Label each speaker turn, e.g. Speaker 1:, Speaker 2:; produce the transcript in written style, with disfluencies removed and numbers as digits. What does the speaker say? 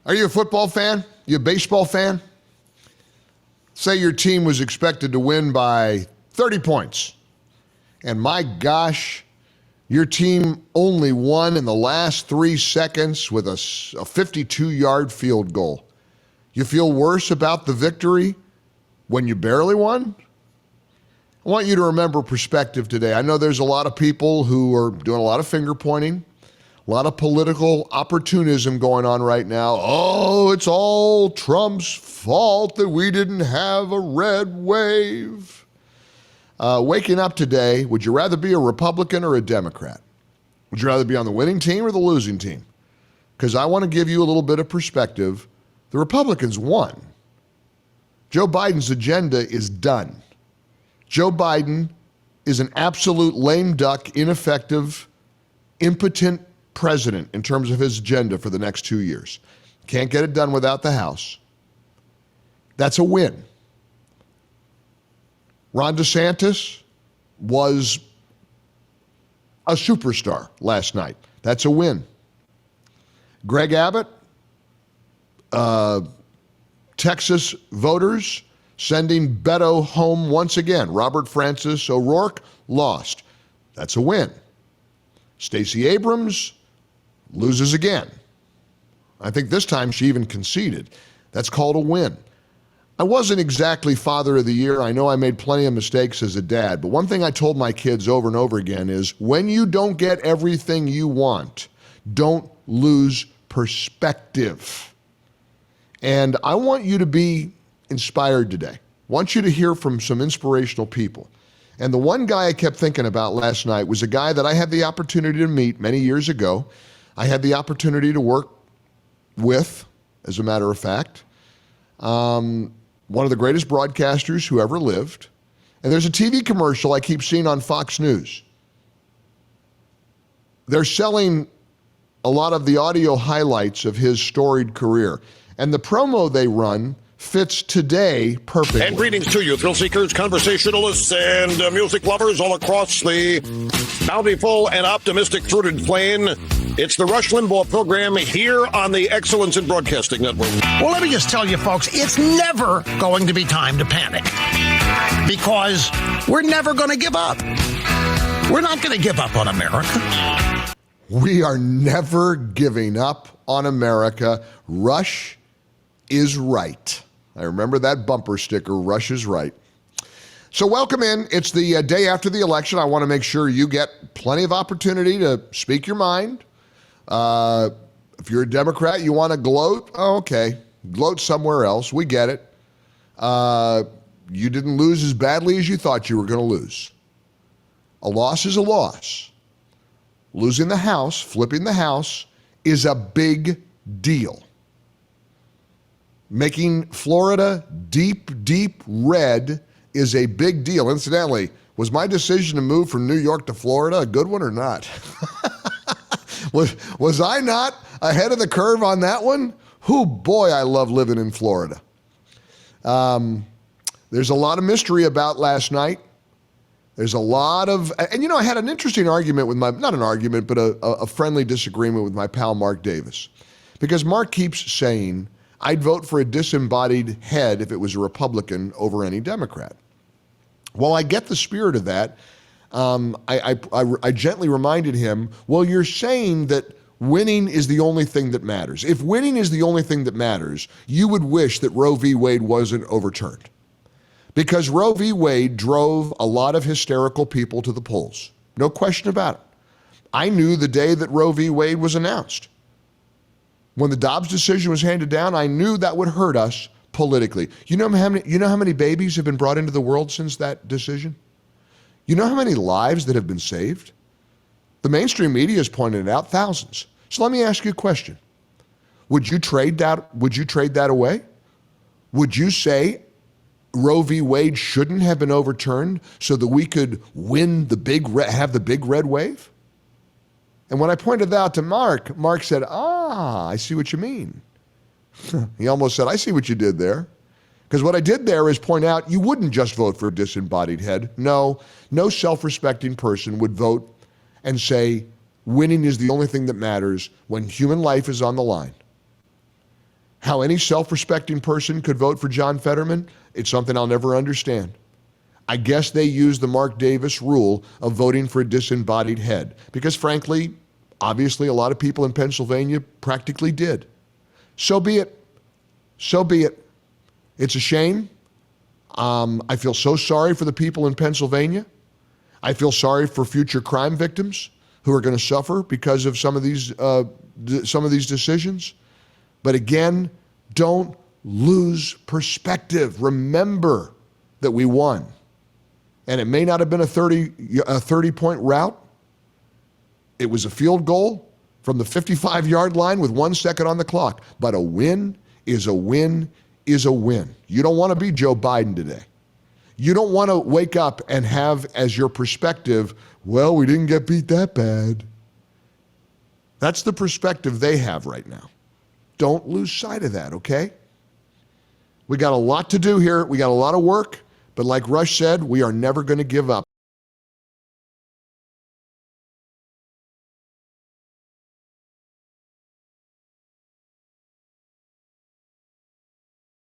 Speaker 1: Are you a football fan? You a baseball fan? Say your team was expected to win by 30 points. And my gosh, your team only won in the last 3 seconds with a 52-yard field goal. You feel worse about the victory when you barely won? I want you to remember perspective today. I know there's a lot of people who are doing a lot of finger pointing, a lot of political opportunism going on right now. Oh, it's all Trump's fault that we didn't have a red wave. Waking up today, would you rather be a Republican or a Democrat? Would you rather be on the winning team or the losing team? Because I want to give you a little bit of perspective. The Republicans won. Joe Biden's agenda is done. Joe Biden is an absolute lame duck, ineffective, impotent president in terms of his agenda for the next 2 years. Can't get it done without the House. That's a win. Ron DeSantis was a superstar last night. That's a win. Greg Abbott, Texas voters sending Beto home once again. Robert Francis O'Rourke lost. That's a win. Stacey Abrams loses again. I think this time she even conceded. That's called a win. I wasn't exactly Father of the Year. I know I made plenty of mistakes as a dad, but one thing I told my kids over and over again is when you don't get everything you want, don't lose perspective. And I want you to be inspired today. I want you to hear from some inspirational people. And the one guy I kept thinking about last night was a guy that I had the opportunity to meet many years ago. I had the opportunity to work with, as a matter of fact. One of the greatest broadcasters who ever lived. And there's a TV commercial I keep seeing on Fox News. They're selling a lot of the audio highlights of his storied career. And the promo they run fits today perfectly.
Speaker 2: And greetings to you, thrill seekers, conversationalists, and music lovers all across the bountiful and optimistic fruited plain. It's the Rush Limbaugh program here on the Excellence in Broadcasting Network.
Speaker 3: Well, let me just tell you, folks, it's never going to be time to panic because we're never going to give up. We're not going to give up on America.
Speaker 1: We are never giving up on America. Rush is right. I remember that bumper sticker, Rush is right. So welcome in. It's the day after the election. I want to make sure you get plenty of opportunity to speak your mind. If you're a Democrat, you want to gloat, oh, okay. Gloat somewhere else. We get it. You didn't lose as badly as you thought you were going to lose. A loss is a loss. Losing the House, flipping the House, is a big deal. Making Florida deep, deep red is a big deal. Incidentally, was my decision to move from New York to Florida a good one or not? Was I not ahead of the curve on that one? Boy, I love living in Florida. There's a lot of mystery about last night. There's a lot of, and I had an interesting argument with not an argument, but a friendly disagreement with my pal Mark Davis. Because Mark keeps saying, I'd vote for a disembodied head if it was a Republican over any Democrat. Well, I get the spirit of that. I gently reminded him, well, you're saying that winning is the only thing that matters. If winning is the only thing that matters, you would wish that Roe v. Wade wasn't overturned. Because Roe v. Wade drove a lot of hysterical people to the polls. No question about it. I knew the day that Roe v. Wade was announced. When the Dobbs decision was handed down, I knew that would hurt us politically. You know how many babies have been brought into the world since that decision? You know how many lives that have been saved? The mainstream media has pointed it out, thousands. So let me ask you a question. Would you trade that away? Would you say Roe v. Wade shouldn't have been overturned so that we could win have the big red wave? And when I pointed that out to Mark said, I see what you mean. He almost said, I see what you did there. Because what I did there is point out you wouldn't just vote for a disembodied head. No self-respecting person would vote and say winning is the only thing that matters when human life is on the line. How any self-respecting person could vote for John Fetterman, it's something I'll never understand. I guess they use the Mark Davis rule of voting for a disembodied head because, frankly, obviously a lot of people in Pennsylvania practically did. So be it. So be it. It's a shame. I feel so sorry for the people in Pennsylvania. I feel sorry for future crime victims who are going to suffer because of some of these decisions. But again, don't lose perspective. Remember that we won. And it may not have been a 30-point rout. It was a field goal from the 55-yard line with 1 second on the clock. But a win is a win is a win. You don't want to be Joe Biden today. You don't want to wake up and have as your perspective, well, we didn't get beat that bad. That's the perspective they have right now. Don't lose sight of that, okay? We got a lot to do here. We got a lot of work. But like Rush said, we are never going to give up.